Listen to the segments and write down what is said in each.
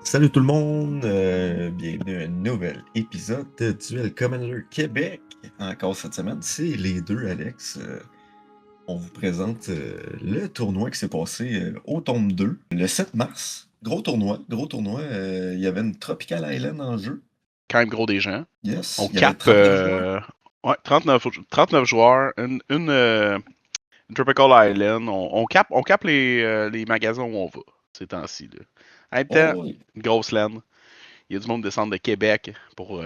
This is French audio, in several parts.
Salut tout le monde, bienvenue à un nouvel épisode de Duel Commander Québec. Encore cette semaine, c'est les deux, Alex. On vous présente le tournoi qui s'est passé au tome 2, le 7 mars. Gros tournoi. Il y avait une Tropical Island en jeu. Quand même gros des gens. Yes, On il y avait cap 39 joueurs. ouais, 39 joueurs, une Tropical Island. On cap les magasins où on va ces temps-ci. Là. En même temps, Oh, oui. une grosse laine. Il y a du monde qui descend de Québec pour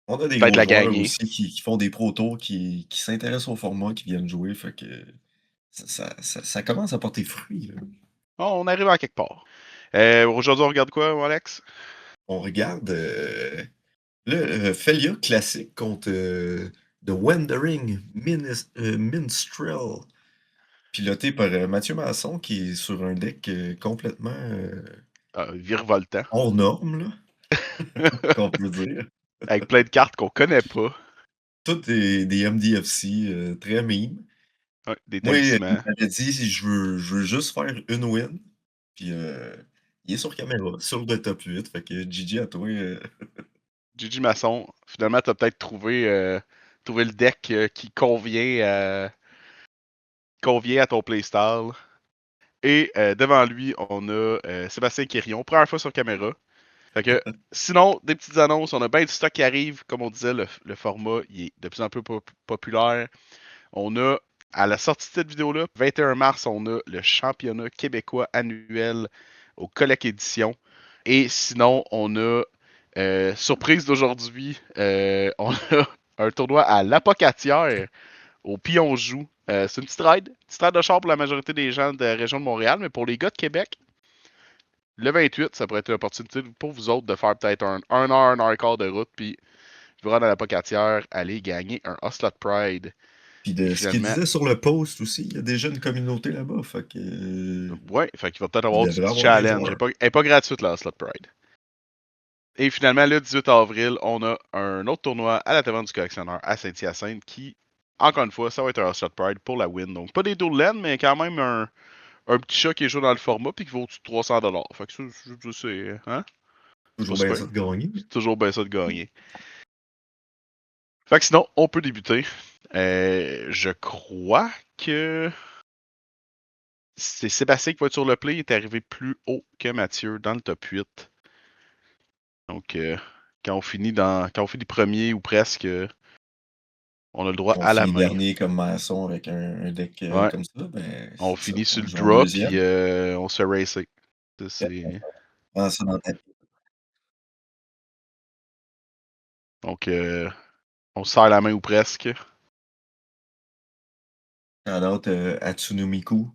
On a des peut-être gros la joueurs gagner. aussi qui font des protos, qui s'intéressent au format, qui viennent jouer. Fait que ça commence à porter fruit, là. On arrive à quelque part. Aujourd'hui, on regarde quoi, mon Alex? On regarde le Felia classique contre The Wandering Minstrel, piloté par Mathieu Masson, qui est sur un deck complètement Virevoltant. hors norme, là, qu'on peut dire. Avec plein de cartes qu'on connaît pas. Tout est des MDFC très meme. Ouais, des Moi, il talismans. m'avait dit si je veux juste faire une win. Puis il est sur caméra, sur le top 8. Fait que GG à toi. Gigi Masson, finalement, t'as peut-être trouvé le deck qui convient à ton playstyle. Et devant lui, on a Sébastien Quirion, première fois sur caméra. Fait que, sinon, des petites annonces, on a bien du stock qui arrive. Comme on disait, le format il est de plus en plus populaire. On a, à la sortie de cette vidéo-là, 21 mars, on a le championnat québécois annuel au Collect Édition. Et sinon, on a, surprise d'aujourd'hui, on a un tournoi à l'Apocatière au Pion Joue. C'est une petite ride de char pour la majorité des gens de la région de Montréal, mais pour les gars de Québec, le 28, ça pourrait être une opportunité pour vous autres de faire peut-être un heure, 1 heure et quart de route, puis vous rendre à la Pocatière, aller gagner un Ocelot Pride. Puis Et de ce qu'il finalement, disait sur le post aussi, il y a déjà une communauté là-bas. Fait que ouais, fait qu'il va peut-être il avoir du devrait petit avoir des challenge. joueurs. Elle est pas gratuite, la Ocelot Pride. Et finalement, le 18 avril, on a un autre tournoi à la Taverne du Collectionneur à Saint-Hyacinthe qui, encore une fois, ça va être un Ocelot Pride pour la win. Donc, pas des dual land, mais quand même un petit chat qui est joué dans le format puis qui vaut 300$. Fait que ça, c'est. Hein? C'est pas Toujours bien super. ça de gagner. C'est toujours bien ça de gagner. Fait que sinon, on peut débuter. Je crois que c'est Sébastien qui va être sur le play. Il est arrivé plus haut que Mathieu dans le top 8. Donc, quand on finit premier ou presque, on a le droit On à la finit main. dernier comme maçon avec un deck Ouais. comme ça, ben On c'est ça. finit sur On le joue en drop puis deuxième. on se fait racer. Ça, c'est... Prends ça dans ta tête. Donc, on se serre la main ou presque. Shout-out à Tsunomiku.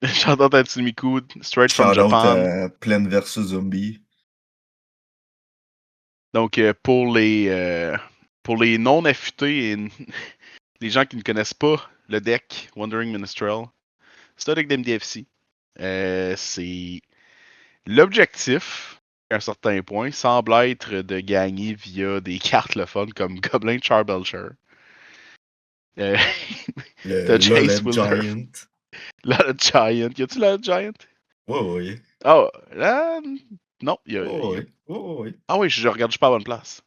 J'entends Tatsumiko, straight from Shout-out Japan. à Plants vs Zombie. Donc, pour les non-affûtés et les gens qui ne connaissent pas le deck Wandering Minstrel, c'est un deck d'MDFC. C'est l'objectif, à un certain point, semble être de gagner via des cartes le fun comme Goblin Charbelcher. Euh, Le T'as Jace Loled Wilder, Giant. la Giant. Y a-tu la Giant? Ouais, ouais. Ah, là, non. Ouais, ouais. Ouais, ouais. Ah oui, je regarde, je suis pas à la bonne place.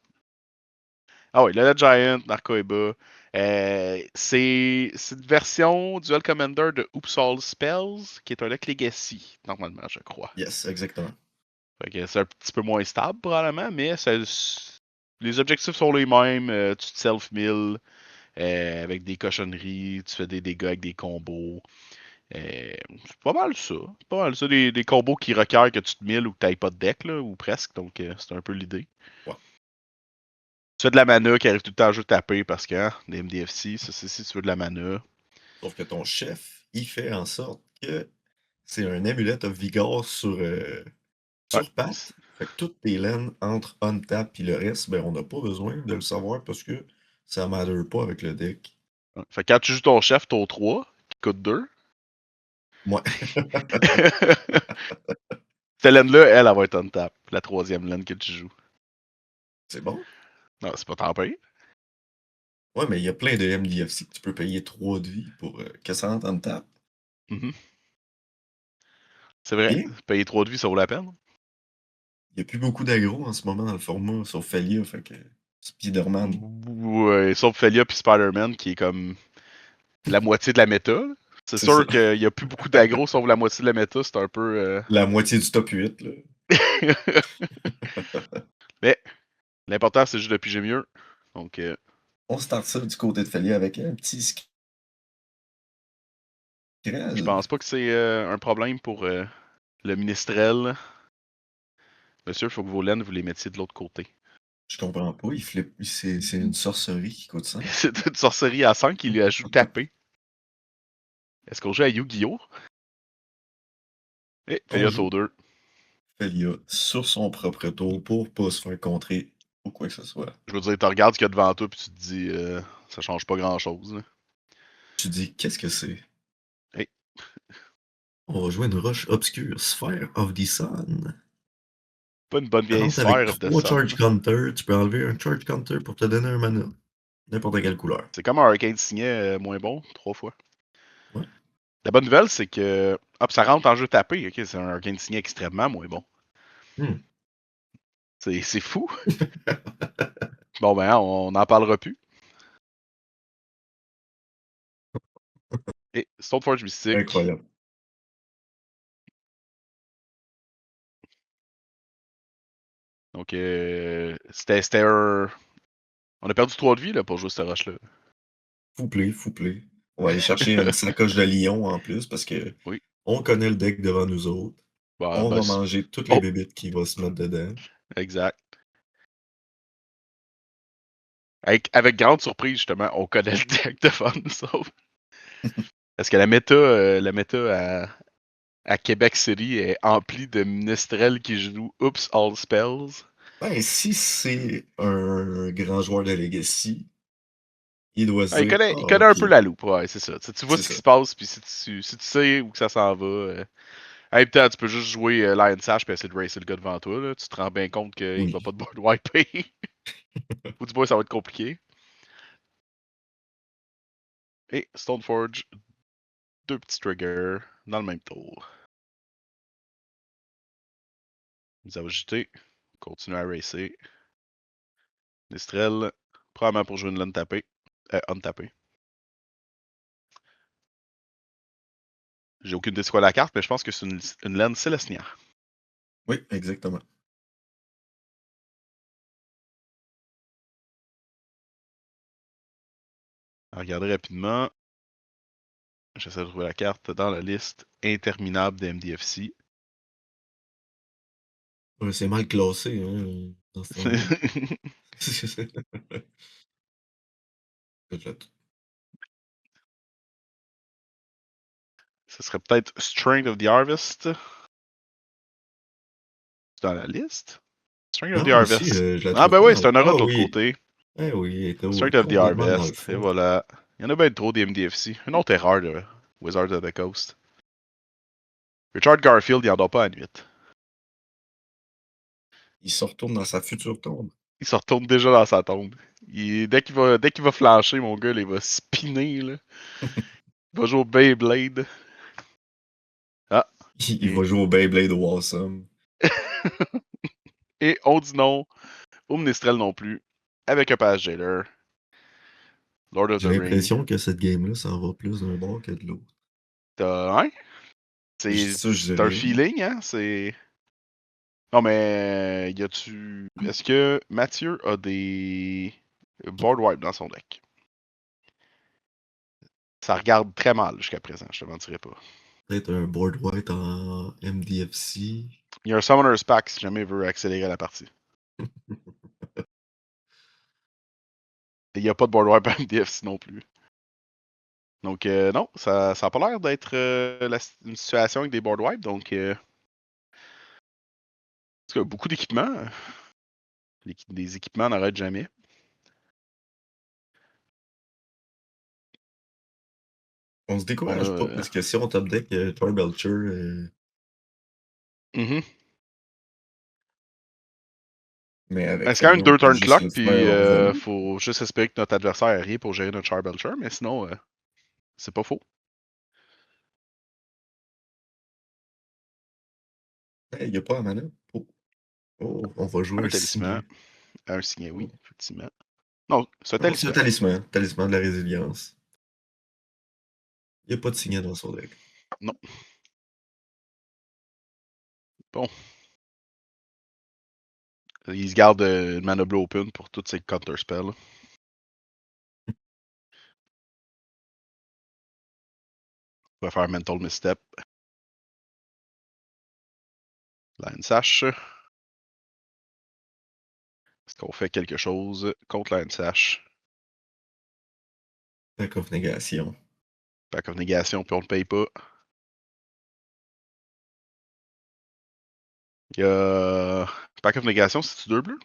Ah oui, le Giant, Narco Eba. C'est une version Duel Commander de Oops All Spells, qui est un deck Legacy, normalement, je crois. Yes, exactement. Fait que c'est un petit peu moins stable, probablement, mais les objectifs sont les mêmes. Tu te self-mill avec des cochonneries, tu fais des dégâts avec des combos. C'est pas mal ça. C'est pas mal ça, des combos qui requièrent que tu te milles ou que tu n'aies pas de deck, là, ou presque. Donc, c'est un peu l'idée. Ouais. Tu fais de la mana qui arrive tout le temps à jeu taper parce que, hein, des MDFC, ça c'est si tu veux de la mana. Sauf que ton chef, il fait en sorte que c'est un Amulet of Vigor Ouais. sur patte. Fait que toutes tes laines entrent on tap, puis le reste, ben on n'a pas besoin de le savoir parce que ça ne matter pas avec le deck. Ouais. Fait que quand tu joues ton chef, tour 3, qui coûte 2, Ouais. cette laine-là, elle va être on tap. La troisième laine que tu joues. C'est bon. Non, c'est pas tant pire. Ouais, mais il y a plein de MDFC que tu peux payer 3 de vie pour que ça entre on tap. Mhm. C'est vrai. Bien. Payer 3 de vie, ça vaut la peine. Il y a plus beaucoup d'aggro en ce moment dans le format, sauf Felia, fait que Spider-Man, Ouais, sauf Felia puis Spider-Man qui est comme la moitié de la méta. C'est c'est ça. sûr qu'il y a plus beaucoup d'aggro sauf la moitié de la méta, c'est un peu. La moitié du top 8, là. Mais l'important c'est juste de piger mieux. Donc On start ça du côté de Felia avec un petit je Skrill. pense pas que c'est un problème pour le Minestrel. Monsieur, il faut que vos laines vous les mettiez de l'autre côté. Je comprends pas, il flippe. C'est une sorcerie qui coûte 5. C'est une sorcerie à 5 qui lui ajoute tapé. Est-ce qu'on joue à Yu-Gi-Oh? Et On Felia joue tour 2. Felia sur son propre tour pour pas se faire contrer ou quoi que ce soit. Je veux dire, tu regardes ce qu'il y a devant toi puis tu te dis ça change pas grand chose. Tu dis, qu'est-ce que c'est? Hey, On va jouer une roche obscure, Sphere of the Sun. pas une bonne Ça vieille rentre avec sphère of the 3 charge sun. counters. Tu peux enlever un charge counter pour te donner un mana. N'importe quelle couleur. C'est comme un Arcane Signet moins bon, 3 fois. Ouais. La bonne nouvelle, c'est que. Hop, ça rentre en jeu tapé. Ok, c'est un Arcane Signet extrêmement moins bon. Hmm. C'est fou. Bon, ben, on n'en parlera plus. Et Stoneforge Mystique. Incroyable. Donc, c'était un. On a perdu 3 de vie là, pour jouer cette roche-là. Fouplé, fouplé. On va aller chercher une sacoche de lion en plus parce que Oui. on connaît le deck devant nous autres. Bah, On bah, va manger toutes les oh, bébites qui vont se mettre dedans. exact. Avec grande surprise, justement, on connaît le deck devant nous autres. Parce que la méta à Québec City est emplie de Minestrel qui jouent Oops All Spells. Ben, si c'est un grand joueur de Legacy, il doit se Ah, il dire, connaît, ah, il connaît un ok, peu la loupe, ouais, c'est ça. Tu vois c'est ce qui ça. se passe, puis si tu sais où que ça s'en va. Hey, peut-être tu peux juste jouer Lion Sash puis essayer de racer le gars devant toi. Là. Tu te rends bien compte qu'il va Oui. pas te board wiper. Ou du moins, ça va être compliqué. Et Stoneforge, 2 petits triggers dans le même tour. Vous avez ajouté. Continue à racer. Nistrel, probablement pour jouer une laine tapée. Untapée. J'ai aucune idée de quoi la carte, mais je pense que c'est une laine Célestia. Oui, exactement. Regardez rapidement. J'essaie de trouver la carte dans la liste interminable des MDFC. Ouais, c'est mal classé, hein, dans ce temps-là. Ce serait peut-être Strength of the Harvest. C'est dans la liste? Strength of Ah, the moi aussi, Harvest. je la Ah trouve ben pas oui, dans c'est le... un aura Ah de l'autre oui, côté. eh oui, il était Strength of the complètement dans le Harvest. Et fond. voilà. Il y en a bien trop des MDFC. Une autre erreur de Wizards of the Coast. Richard Garfield, il en dort pas à nuit. Il se retourne dans sa future tombe. Il se retourne déjà dans sa tombe. Dès qu'il va flancher, mon gars, il va spinner. Là. Il va jouer au Beyblade. Ah, Il et, va jouer au Beyblade au Awesome. et on dit non au Ministrel non plus. Avec un Pass Jailer. Lord of J'ai the Ring. l'impression que cette game-là, ça en va plus d'un bord que de l'autre. Hein? Je dis C'est ça, je dis un rien. feeling, hein? Non, mais y a-tu. Est-ce que Mathieu a des board wipe dans son deck? Ça regarde très mal jusqu'à présent, je te mentirais pas. Peut-être un board white en MDFC. Il y a un Summoner's Pack si jamais il veut accélérer la partie. Et il n'y a pas de board wipe à MDFC non plus. Donc, non, ça a pas l'air d'être une situation avec des board wipes. Donc, en tout cas, beaucoup d'équipements. Des équipements n'arrêtent jamais. On se On a. décourage pas parce que si on top deck Troy Belcher, Mhm. mais Ben, avec c'est quand même Felia, on 2 peut turn juste clock, le puis faire envoler. faut juste espérer que notre adversaire ait rien pour gérer notre Charbelcher, mais sinon, c'est pas faux. Il n'y a pas à mana. Oh. Oh, on va jouer Un un talisman. signet. Un signet, oui, Oh. effectivement. Non, c'est un Non, c'est un talisman. talisman. Talisman de la résilience. Il n'y a pas de signet dans son deck. Non. Bon. Il se garde une mana blue open pour tous ses counter spells. On va faire Mental Misstep. Line Sash. Est-ce qu'on fait quelque chose contre Line Sash? Pack of négation. Pack of négation, puis on le paye pas. Il y a. Pack of négation, c'est-tu 2 bleus?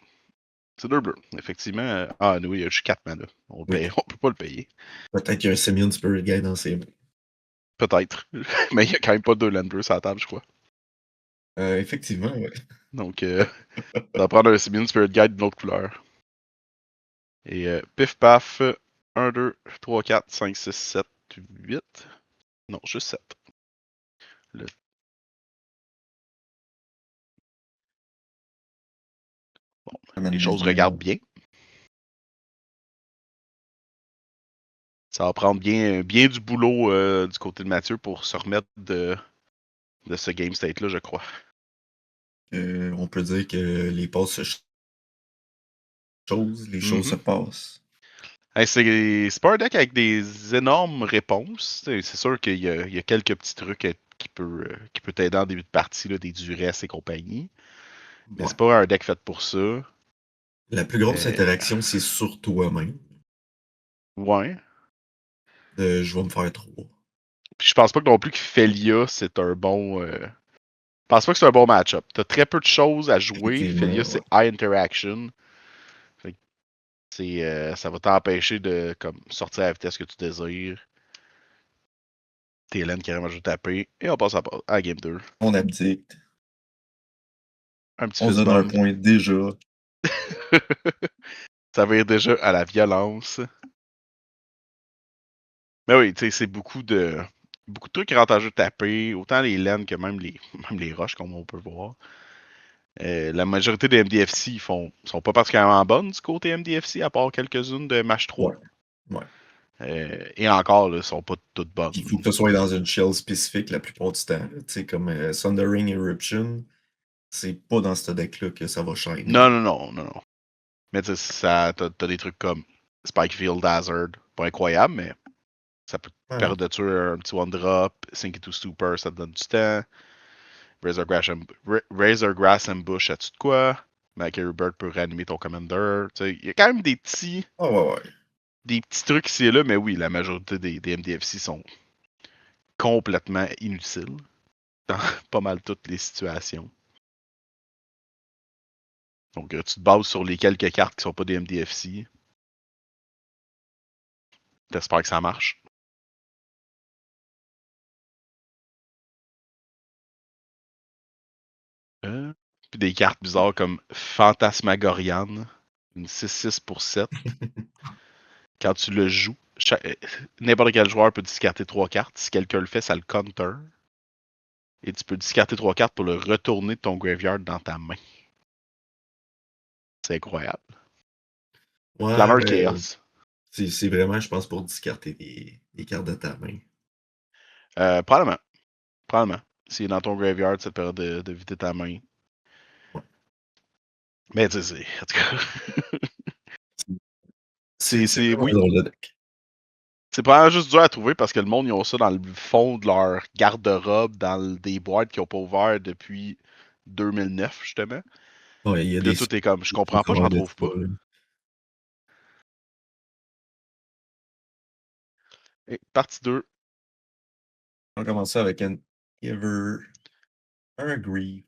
C'est 2 bleus, effectivement. Ah, oui, il y a juste 4 mana. On le Oui. paye, on peut pas le payer. Peut-être qu'il y a un Simeon Spirit Guide dans ses mains. Peut-être. Mais il y a quand même pas 2 land bleus sur la table, je crois. Effectivement, ouais. Donc, ça va prendre un Simeon Spirit Guide d'une autre couleur. Et pif paf, 1, 2, 3, 4, 5, 6, 7, 8. Non, juste 7. Le... Bon, Amène les choses lumière. regardent bien. Ça va prendre bien, bien du boulot du côté de Mathieu pour se remettre de ce game state-là, je crois. On peut dire que les passes se les choses se passent. Hey, c'est pas un deck avec des énormes réponses. C'est sûr qu'il y a quelques petits trucs qui peut t'aider en début de partie, là, des duresses et compagnie. Mais Ouais. c'est pas un deck fait pour ça. La plus grosse Euh, interaction, c'est sur toi-même. ouais. Je vais me faire 3. Puis je pense pas que non plus que Felia, c'est un bon. Je pense pas que c'est un bon match-up. T'as très peu de choses à jouer. Felia, Effectivement, c'est ouais. high interaction. Fait que ça va t'empêcher de comme, sortir à la vitesse que tu désires. TLN carrément je vais taper. Et on passe à Game 2. On abdicte. Un petit On se fist donne un bump. point déjà. Ça va ir déjà à la violence. Mais oui, tu sais, c'est beaucoup de trucs avantageux de taper, autant les lanes que même même les roches, comme on peut voir. La majorité des MDFC sont pas particulièrement bonnes du côté MDFC, à part quelques-unes de match 3. Ouais. Ouais. Et encore, là, sont pas toutes Il bonnes. faut que ce soit dans une shell spécifique la plupart du temps. Tu sais, comme Sundering Eruption, c'est pas dans ce deck-là que ça va shiner. Non, non, non, non, non. Mais tu sais, t'as des trucs comme Spikefield Hazard, pas incroyable, mais ça peut te Ouais. permettre de tuer un petit one drop, Sink into Stupor, ça te donne du temps. Razor Grass Ambush, as-tu de quoi? Macary Bird peut réanimer ton commander. Il y a quand même Ah ouais, ouais. des petits trucs ici et là, mais oui, la majorité des MDFC sont complètement inutiles dans pas mal toutes les situations. Donc, tu te bases sur les quelques cartes qui sont pas des MDFC. T'espères que ça marche. Puis des cartes bizarres comme Phantasmagorian, une 6-6 pour 7. Quand tu le joues, n'importe quel joueur peut discarter 3 cartes. Si quelqu'un le fait, ça le counter. Et tu peux discarter 3 cartes pour le retourner de ton graveyard dans ta main. C'est incroyable. Ouais, Planner Chaos. c'est vraiment, je pense, pour discarter des cartes de ta main. Probablement. Probablement. Si dans ton graveyard, ça te permet de vider ta main. Ouais. Mais tu sais, en tout cas. C'est vraiment un Oui. drôle de deck. C'est probablement juste dur à trouver parce que le monde, ils ont ça dans le fond de leur garde-robe, des boîtes qu'ils n'ont pas ouvert depuis 2009, justement. Ouais, il y a Puis là, des tout est comme, je comprends pas, je encore m'en de trouve ça, pas. là. Et partie 2. On commence ça avec un Giver, un Grief,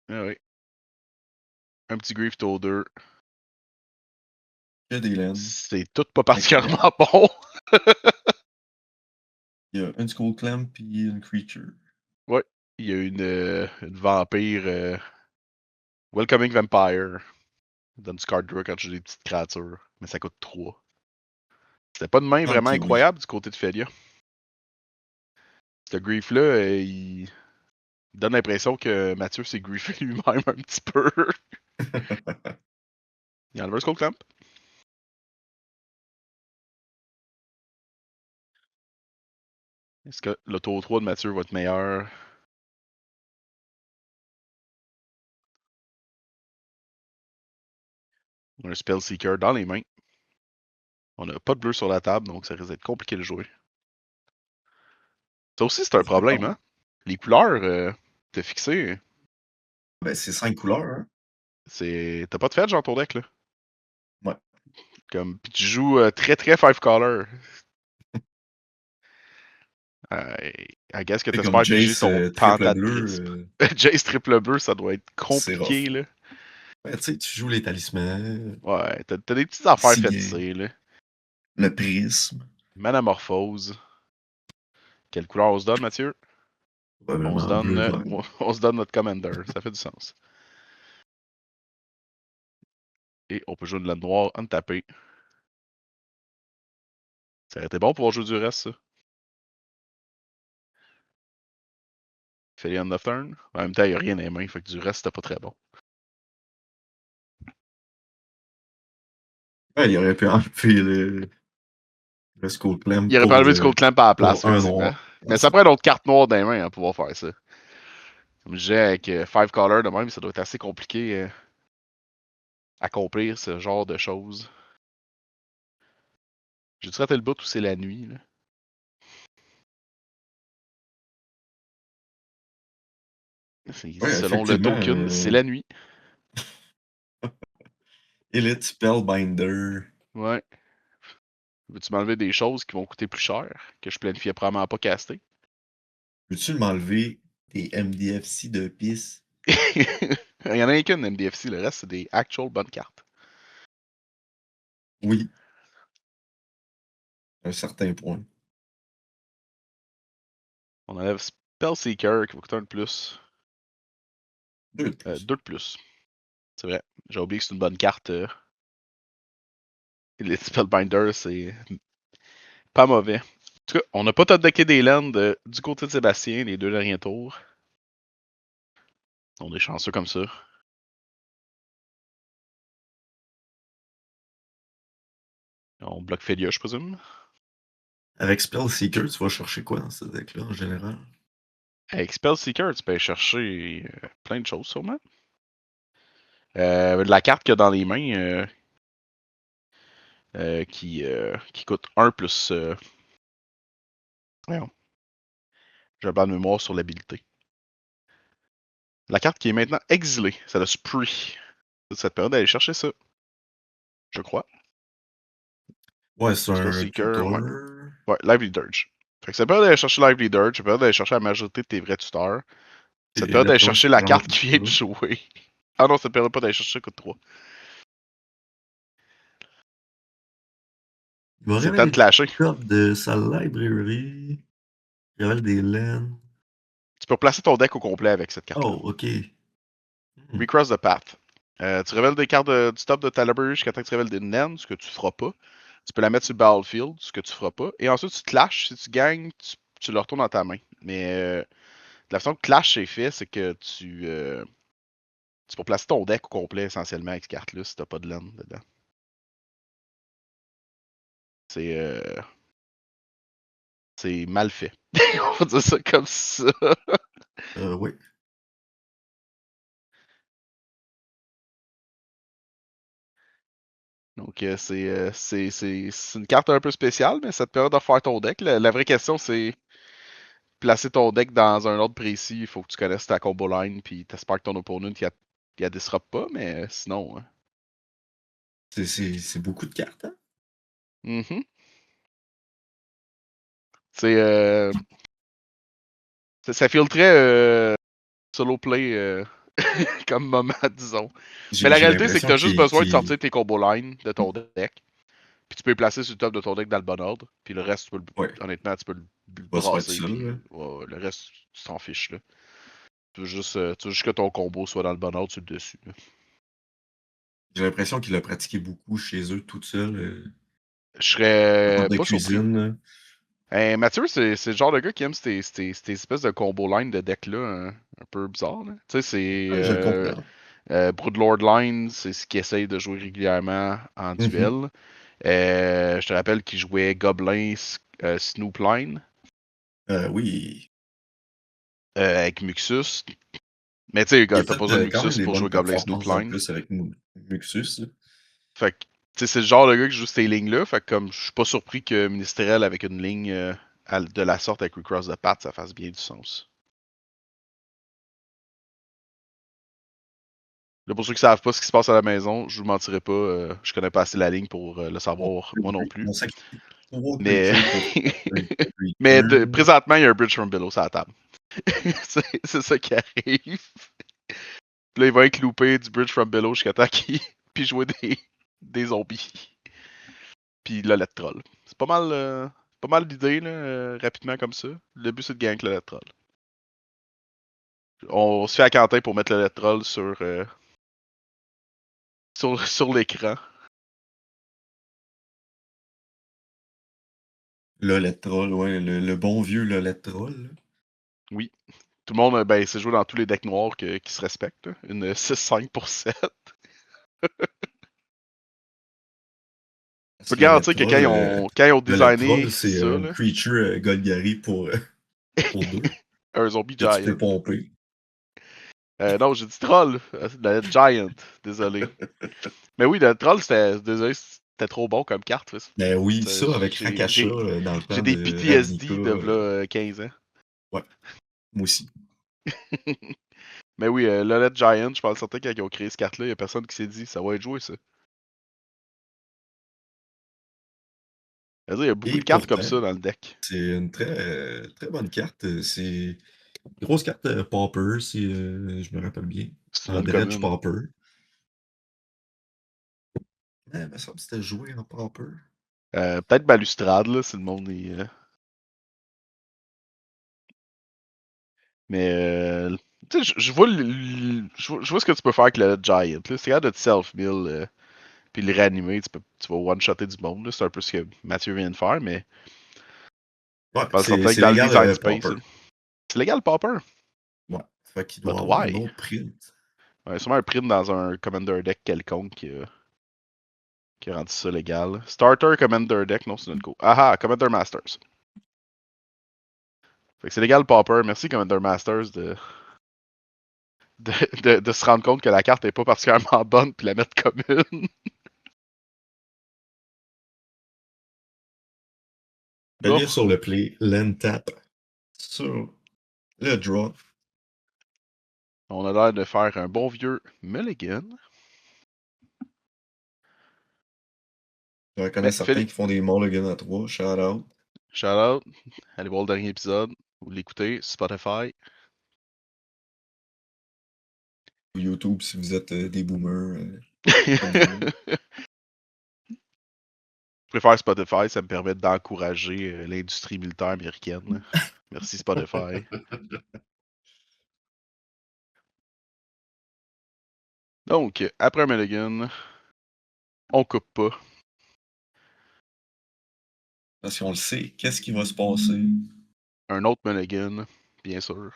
Ah oui. Un petit Grief Toad 2. que des laines. C'est tout pas Incroyable. particulièrement bon. Il y a une Skull Clamp puis une Creature. Ouais. Il y a une vampire. Welcoming Vampire. Donne du card draw quand tu joues des petites créatures. Mais ça coûte 3. C'était pas de main vraiment Ok, oui. incroyable du côté de Felia. Ce Grief-là, donne l'impression que Mathieu s'est griffé lui-même un petit peu. Il enlève un Skull Clamp. Est-ce que le tour 3 de Mathieu va être meilleur? On a un Spell Seeker dans les mains. On n'a pas de bleu sur la table, donc ça risque d'être compliqué de jouer. Ça aussi, c'est un problème, hein? Les couleurs, t'as fixé, Ben, c'est 5 couleurs, hein? c'est. T'as pas de fetch dans ton deck, là. Ouais. Comme. Puis tu joues très très 5 color. I guess que C'est comme t'espères piger Jace ton triple Panda de bleu, Prisme. Jace triple bleu, ça doit être c'est compliqué, rough. là. Ben, tu sais, tu joues les talismans, Ouais, t'as des petites affaires signet, féticées, là. le prisme, Manamorphose. Quelle couleur on se donne, Mathieu? On se probablement donne, bleu clair. on se donne notre Commander. Ça fait du sens. Et on peut jouer une laine noire untapée. Ça aurait été bon pour jouer du reste, ça. Philion of Turn. En même temps, il n'y a rien dans les mains, fait que du reste, c'était pas très bon. Ouais, il aurait pu enlever le Skull Clamp Il aurait pu enlever le Skull Clamp à la place, pour un effectivement. noir. Mais ça prend une autre carte noire dans les mains hein, pour pouvoir faire ça. Comme je disais, avec 5 colors de même, ça doit être assez compliqué à accomplir ce genre de choses. J'ai-tu raté le bout où c'est la nuit, là? Ouais, Selon le effectivement. token, c'est la nuit. Elite Spellbinder. Ouais. Veux-tu m'enlever des choses qui vont coûter plus cher, que je planifiais probablement pas caster? Peux-tu m'enlever des MDFC de piste? Il y en a qu'une MDFC, le reste, c'est des actual bonnes cartes. Oui, à un certain point. On enlève Spellseeker qui va coûter un de plus. Deux de plus. Deux de plus. C'est vrai. J'ai oublié que c'est une bonne carte. Les Spellbinder, c'est pas mauvais. En tout cas, on n'a pas top decké des lands du côté de Sébastien, les deux derniers tours. On est chanceux comme ça. On bloque Félia, je présume. Avec Spellseeker, tu vas chercher quoi dans ce deck-là en général? Avec Spellseeker, tu peux aller chercher plein de choses, sûrement. La carte qu'il y a dans les mains qui coûte 1 plus. Voyons, j'ai un blanc de mémoire sur l'habilité. La carte qui est maintenant exilée, c'est le Spree. Ça te permet d'aller chercher ça. Je crois. Ouais, c'est un Spellseeker, ouais. tutor. Ouais, Lively Dirge. Fait que ça te permet d'aller chercher Lively Dirge, ça te permet d'aller chercher la majorité de tes vrais tuteurs. Ça te Et permet d'aller honnêtement, chercher c'est la vraiment carte pas qui vient ça. de jouer. Ah non, ça te permet pas d'aller chercher coûte 3. Il va C'est le temps de révéler clasher. top de sa library. Il révèle des laines. Tu peux replacer ton deck au complet avec cette carte-là. Oh, ok. Recross the Path. Tu révèles des cartes du top de ta library jusqu'à temps que tu révèles des naines, ce que tu feras pas. Tu peux la mettre sur le battlefield, ce que tu feras pas. Et ensuite, tu clashes. Si tu gagnes, tu le retournes dans ta main. Mais la façon que clash est fait, c'est que tu peux placer ton deck au complet essentiellement avec cette carte-là si t'as pas de laine dedans. C'est c'est mal fait. On va dire ça comme ça. Oui. Donc c'est une carte un peu spéciale, mais ça te permet de faire ton deck. La vraie question, c'est placer ton deck dans un ordre précis. Il faut que tu connaisses ta combo line, puis t'espères que ton opponent il a disrupt pas, mais sinon. C'est beaucoup de cartes, hein? Mhm. C'est ça file très solo play comme moment, disons. Mais la J'ai réalité, c'est que l'impression tu as juste besoin de sortir tes combo line de ton deck. Puis tu peux les placer sur le top de ton deck dans le bon ordre. Puis le reste, ouais, honnêtement, tu peux le il va se faire tout brasser. seul, là. Puis ouais, le reste, tu t'en fiches. Là. Tu veux juste que ton combo soit dans le bon ordre sur le dessus. Là. J'ai l'impression qu'il a pratiqué beaucoup chez eux, toute seule, Je en serais de pas surpris. cuisine, là. Mathieu, c'est le genre de gars qui aime ces espèces de combo line de deck-là, un peu bizarre. Là. Tu sais, c'est Je le comprends. Broodlord Line, c'est ce qu'il essaye de jouer régulièrement en Mhm. duel. Je te rappelle qu'il jouait Goblin Snoop Line Oui. avec Muxus. Mais tu sais, Il a t'as fait pas besoin de quand même Muxus des pour bonnes jouer Goblin Snoop performances en Line. plus avec Muxus, là. Fait que, tu sais, c'est le genre de gars qui joue ces lignes-là. Fait que, comme, je suis pas surpris que Ministeriel avec une ligne de la sorte avec Recross the Path, ça fasse bien du sens. Là, pour ceux qui savent pas ce qui se passe à la maison, je vous mentirai pas, je connais pas assez la ligne pour le savoir, moi non plus. On sacrifie 3 Mais, creatures pour faire un mais creature. présentement, il y a un Bridge from Below sur la table. c'est ça qui arrive. Puis là, il va être loupé du Bridge from Below jusqu'à temps qu'il puis jouer des zombies. Puis le let troll. C'est pas mal l'idée, là, rapidement comme ça. Le but, c'est de gagner avec le let troll. On se fait à Quentin pour mettre le let troll sur l'écran. Lolette Troll, ouais, le bon vieux Lolette Troll, là. Oui. Tout le monde, ben, c'est joué dans tous les decks noirs qui se respectent. Là. Une 6-5 pour 7. Je Parce peux te que garantir que quand ils ont Lolette designé Troll, c'est ça, un là, creature Golgari pour deux, un zombie que tu giant. peux pomper. Non, j'ai dit troll. Le giant. Désolé. Mais oui, le troll, désolé, c'était trop bon comme carte. Ben oui, ça, avec J'ai Rakasha, dans le j'ai temps des de Ravnica, PTSD de là, 15 ans. ouais, moi aussi. Mais oui, Lolette Giant, je pense certain que quand ils ont créé cette carte-là, il y a personne qui s'est dit ça va être joué ça. C'est-à-dire, il y a beaucoup Et de cartes comme pourtant, ça dans le deck. c'est une très bonne carte. C'est une grosse carte Pauper, si je me rappelle bien. C'est une En Dredge uncommon. Pauper. Il me semble que c'était joué en Pauper. Peut-être Balustrade, là, si le monde est. Mais tu sais, je vois, je vois ce que tu peux faire avec le Giant. Là. C'est capable de te self-mill puis le réanimer. Tu vas one-shotter du monde. là. C'est un peu ce que Mathieu vient de faire, mais Ouais, je pense certain que c'est dans le légal design space, Pauper. là, c'est légal, Popper. Ouais. Fait qu'il doit But avoir un why? autre print. Ouais, sûrement un print dans un Commander deck quelconque qui a rendu ça légal. Starter Commander deck, non, c'est notre go. Ah ah, Commander Masters. Fait que c'est légal, Popper. Merci, Commander Masters, de se rendre compte que la carte est pas particulièrement bonne puis la mettre commune. De lire Oh, sur le play, land tap sur le draw. on a l'air de faire un bon vieux Mulligan. Je reconnais Mais certains Philippe, qui font des mulligans à 3. Shout out. shout out. Allez voir le dernier épisode. Vous l'écoutez, Spotify. Ou YouTube si vous êtes des boomers comme vous. Je préfère Spotify, ça me permet d'encourager l'industrie militaire américaine. Merci Spotify. Donc, après un Mulligan, on coupe pas. Parce qu'on le sait, qu'est-ce qui va se passer Un autre Mulligan, bien sûr.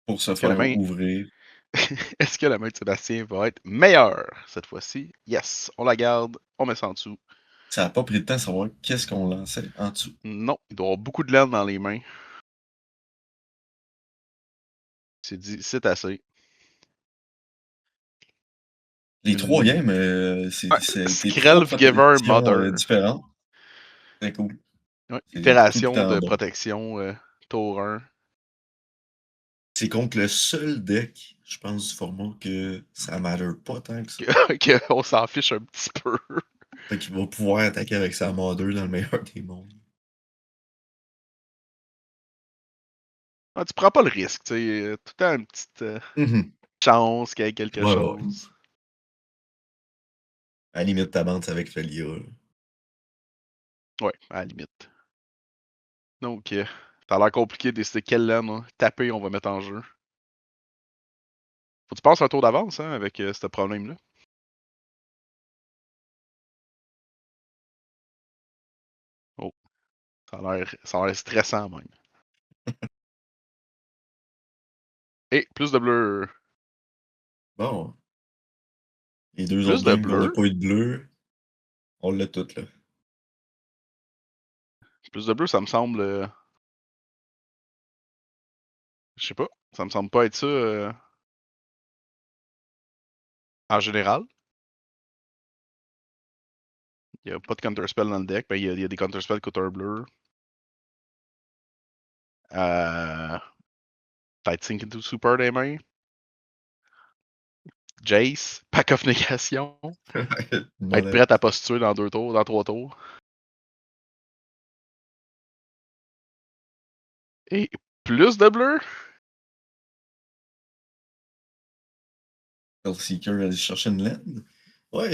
pour se Est-ce que la faire main, ouvrir. est-ce que la main de Sébastien va être meilleure cette fois-ci? Yes, on la garde, on met ça en dessous. Ça n'a pas pris de temps à savoir qu'est-ce qu'on lançait en dessous. Non, il doit y avoir beaucoup de laine dans les mains. C'est dit, c'est assez. Les trois Une games, ouais, c'était trois Skrelv Giver protections Mother. différentes. Très cool. Ouais, C'est tout le itération temps de bon. protection tour 1. C'est contre le seul deck, je pense, du format que ça matter pas tant que ça. On s'en fiche un petit peu. Fait qu'il va pouvoir attaquer avec sa Mother dans le meilleur des mondes. Ah, tu prends pas le risque, tu sais. Tout le temps une petite Mhm. chance qu'il y ait quelque Ouais, ouais. chose. À la limite, ta bande, c'est avec Felia, là. Ouais, à la limite. Donc, ça a l'air compliqué de décider quelle laine taper on va mettre en jeu. Faut que tu passes un tour d'avance hein, avec ce problème-là. Ça a l'air stressant même. Et plus de bleu. Bon. Les deux Plus autres de games qu'on n'a bleu? pas eu de bleu, on l'a tout, là. Plus de bleu, ça me semble. Je sais pas. Ça me semble pas être ça en général. Il n'y a pas de counterspell dans le deck. Ben, il y a des counterspells qui coûtent un bleu. Peut-être Sink into Super des mains. Jace, Pack of Négation. M'en Être a- prête à pas se tuer dans 2 tours, dans 3 tours. Et plus de bleu? Seeker aller chercher une laine. Ouais,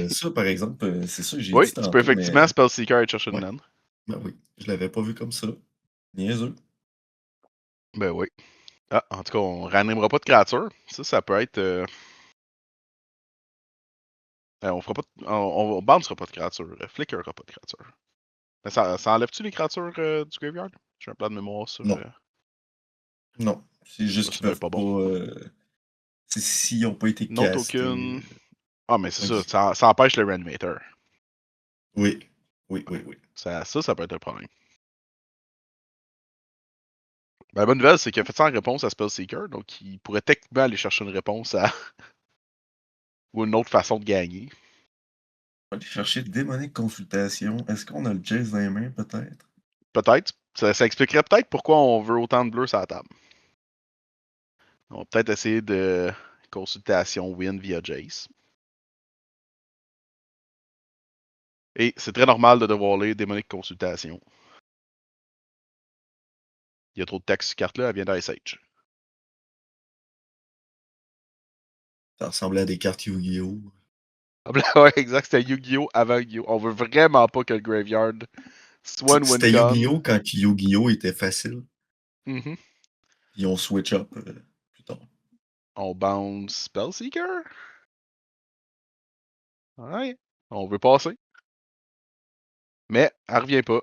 ça, par exemple, c'est ça que j'ai Oui, dit tu peux tantôt, effectivement mais Spellseeker et chercher une ouais, naine. ben oui, je l'avais pas vu comme ça. Niaiseux. Ben oui. Ah, en tout cas, on réanimera pas de créature. Ça peut être. On fera pas on bounce pas de créature. Flickerera pas de créature. Mais ça enlève-tu les créatures du graveyard? J'ai un plan de mémoire sur. Non, non. C'est juste Ben, qu'ils ça doit être peuvent pas pas. bon. C'est s'ils n'ont pas été No castés. token. Ah, mais c'est Ok. ça empêche le Reanimator. Oui. Oui, Ouais. oui, oui. Ça peut être un problème. Ben, la bonne nouvelle, c'est qu'il a fait ça en réponse à Spellseeker, donc il pourrait techniquement aller chercher une réponse à. Ou une autre façon de gagner. On va aller chercher démonique consultation. Est-ce qu'on a le Jace dans les mains, peut-être? Peut-être. Ça expliquerait peut-être pourquoi on veut autant de bleu sur la table. On va peut-être essayer de consultation win via Jace. Et c'est très normal de devoir lire démonique consultation. Il y a trop de texte sur cette carte-là, elle vient d'Ice Age. Ça ressemblait à des cartes Yu-Gi-Oh! Ouais, exact, c'était Yu-Gi-Oh! Avant Yu-Gi-Oh! On veut vraiment pas que le graveyard soit une C'était win-con. Yu-Gi-Oh! Quand Yu-Gi-Oh! Était facile. Mhm. Ils ont switch up plus tard. On bounce Spellseeker. Ouais, on veut passer. Mais elle revient pas.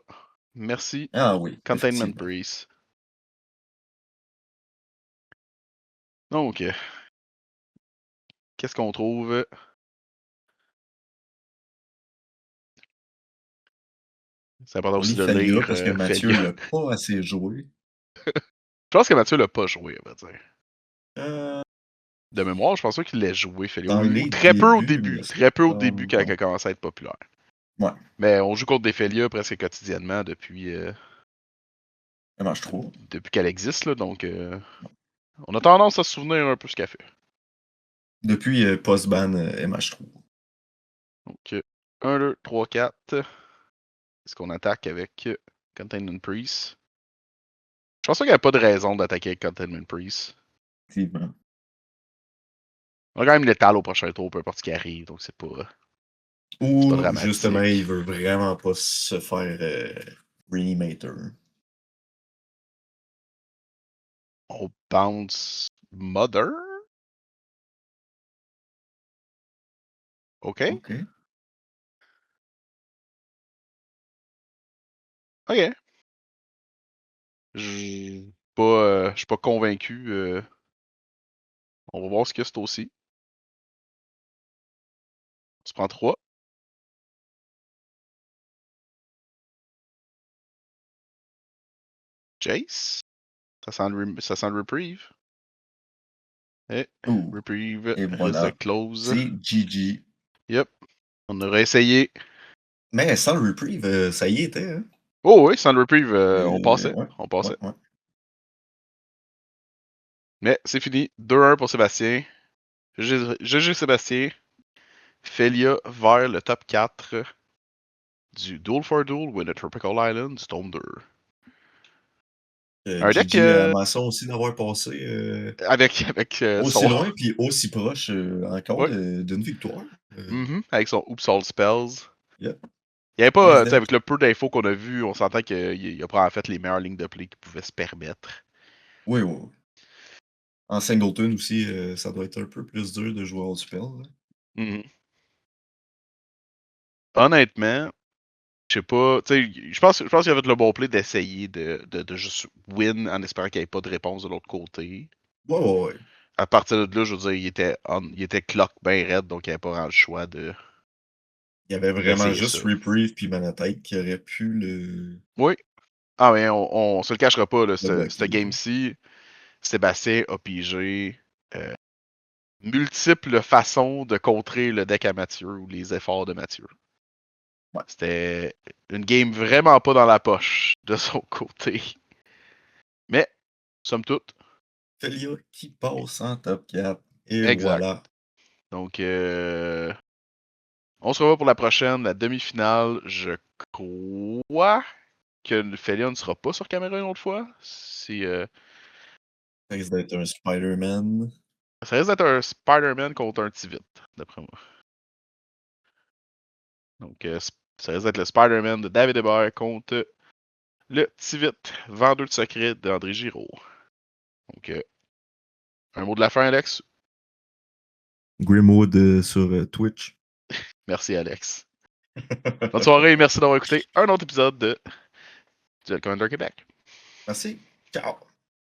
Merci, Ah oui, Containment effectivement. Priest. Donc, qu'est-ce qu'on trouve? C'est important On aussi lit de Felia lire parce que Mathieu Felia. l'a pas assez joué. Je pense que Mathieu l'a pas joué, on va dire. Euh, De mémoire, je pense pas qu'il l'ait joué, Felia. dans Ou les très peu au débuts, il début. me Très peu au début semble. quand elle Non. a commencé à être populaire. Ouais, Mais on joue contre des Felia presque quotidiennement ça marche trop. depuis qu'elle existe, là, donc on a tendance à se souvenir un peu ce qu'elle fait. Depuis post-ban MH3. Donc, 1, 2, 3, 4. Est-ce qu'on attaque avec Containment Priest? Je pense qu'il n'y a pas de raison d'attaquer avec Containment Priest. Effectivement. On a quand même létal au prochain tour, peu importe ce qui arrive, donc c'est pas Ou justement, il dramatique. veut vraiment pas se faire Reanimator. On bounce Mother? OK. Ok. OK. Je suis pas convaincu. On va voir ce que c'est aussi. On se prend 3. Jace. Ça sent le reprieve. Et Ouh. reprieve Et risque de voilà. close. C'est GG. Yep. On aurait essayé. Mais sans le reprieve, ça y était, hein? Oh oui, sans le reprieve, on passait. Ouais, On ouais, passait. ouais. Mais c'est fini. 2-1 pour Sébastien. GG Sébastien. Felia vers le top 4 du Duel for Duel with a Tropical Island Stone 2. Un deck GG à Masson aussi d'avoir passé avec aussi son. loin puis aussi proche encore Ouais. d'une victoire. Avec son Oops All Spells. Yep. Il n'y avait Nice pas, tu sais, deck. avec le peu d'infos qu'on a vu, on s'entend qu'il a pris en fait les meilleures lignes de play qu'il pouvait se permettre. Oui, oui, oui. En singleton aussi, ça doit être un peu plus dur de jouer Old Spell. Là. Mhm. Honnêtement, Je sais pas, tu sais, je pense qu'il y avait le bon play d'essayer de juste win en espérant qu'il n'y ait pas de réponse de l'autre côté. Ouais. À partir de là, je veux dire, il était clock bien raide, donc il n'y avait pas vraiment le choix Il y avait vraiment d'essayer ça. juste Reprieve puis Manatite qui auraient pu Oui. Ah, mais on se le cachera pas, là, le ce bloquer. game-ci, Sébastien a pigé multiples façons de contrer le deck à Mathieu ou les efforts de Mathieu. Ouais. C'était une game vraiment pas dans la poche de son côté. Mais, somme toute, Felia qui passe en top 4. Et exact. voilà. Donc, on se revoit pour la prochaine, la demi-finale. Je crois que Félia ne sera pas sur caméra une autre fois. Ça risque d'être un Spider-Man. Ça risque d'être un Spider-Man contre un Tivit, d'après moi. Donc, ça risque d'être le Spider-Man de David Hébert contre le Tivit, vendeur de secrets d'André Giraud. Donc, un mot de la fin, Alex? Grimwood sur Twitch. Merci, Alex. Bonne soirée et merci d'avoir écouté un autre épisode de Duel Commander Québec. Merci. Ciao.